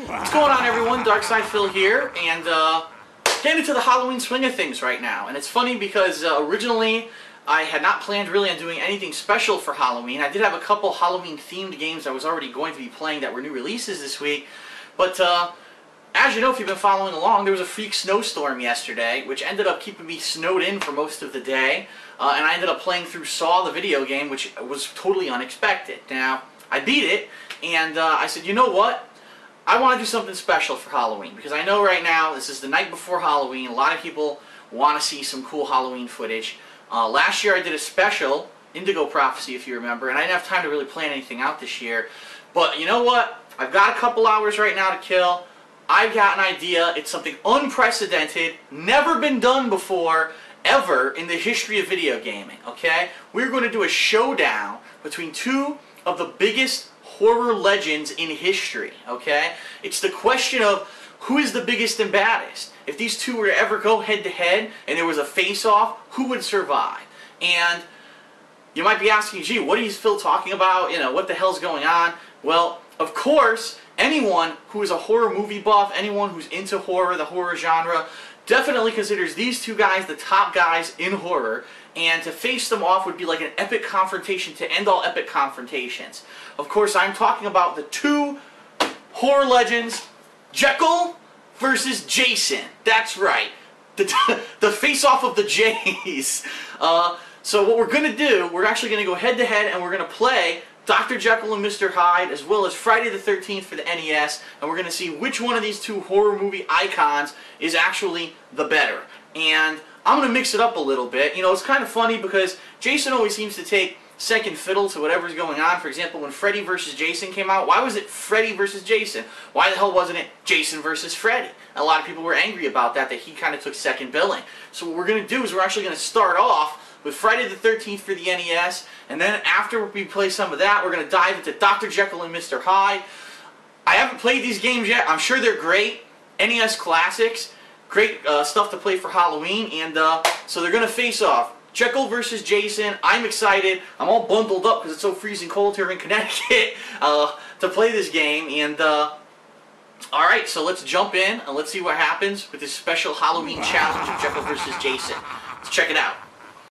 What's going on, everyone? Darkside Phil here, and getting into the Halloween swing of things right now. And it's funny because originally I had not planned really on doing anything special for Halloween. I did have a couple Halloween-themed games I was already going to be playing that were new releases this week, but as you know, if you've been following along, there was a freak snowstorm yesterday, which ended up keeping me snowed in for most of the day, and I ended up playing through Saw, the video game, which was totally unexpected. Now, I beat it, and I said, you know what? I want to do something special for Halloween, because I know right now, this is the night before Halloween, a lot of people want to see some cool Halloween footage. Last year I did a special, Indigo Prophecy if you remember, and I didn't have time to really plan anything out this year. But you know what? I've got a couple hours right now to kill. I've got an idea. It's something unprecedented, never been done before, ever in the history of video gaming, okay? We're going to do a showdown between two of the biggest horror legends in history, okay? It's the question of who is the biggest and baddest. If these two were to ever go head-to-head and there was a face-off, who would survive? And you might be asking, gee, what is Phil talking about? You know, what the hell's going on? Well, of course, anyone who is a horror movie buff, anyone who's into horror, the horror genre, definitely considers these two guys the top guys in horror, and to face them off would be like an epic confrontation to end all epic confrontations. Of course, I'm talking about the two horror legends, Jekyll versus Jason. That's right. The face-off of the J's. So what we're going to do, we're actually going to go head-to-head and we're going to play Dr. Jekyll and Mr. Hyde, as well as Friday the 13th for the NES, and we're going to see which one of these two horror movie icons is actually the better. And I'm going to mix it up a little bit. You know, it's kind of funny because Jason always seems to take second fiddle to whatever's going on. For example, when Freddy vs. Jason came out, why was it Freddy vs. Jason? Why the hell wasn't it Jason vs. Freddy? And a lot of people were angry about that he kind of took second billing. So what we're going to do is we're actually going to start off with Friday the 13th for the NES, and then after we play some of that, we're going to dive into Dr. Jekyll and Mr. Hyde. I haven't played these games yet. I'm sure they're great. NES classics. Great stuff to play for Halloween, and so they're going to face off. Jekyll versus Jason. I'm excited. I'm all bundled up because it's so freezing cold here in Connecticut to play this game. And alright, so let's jump in and let's see what happens with this special Halloween challenge of Jekyll versus Jason. Let's check it out.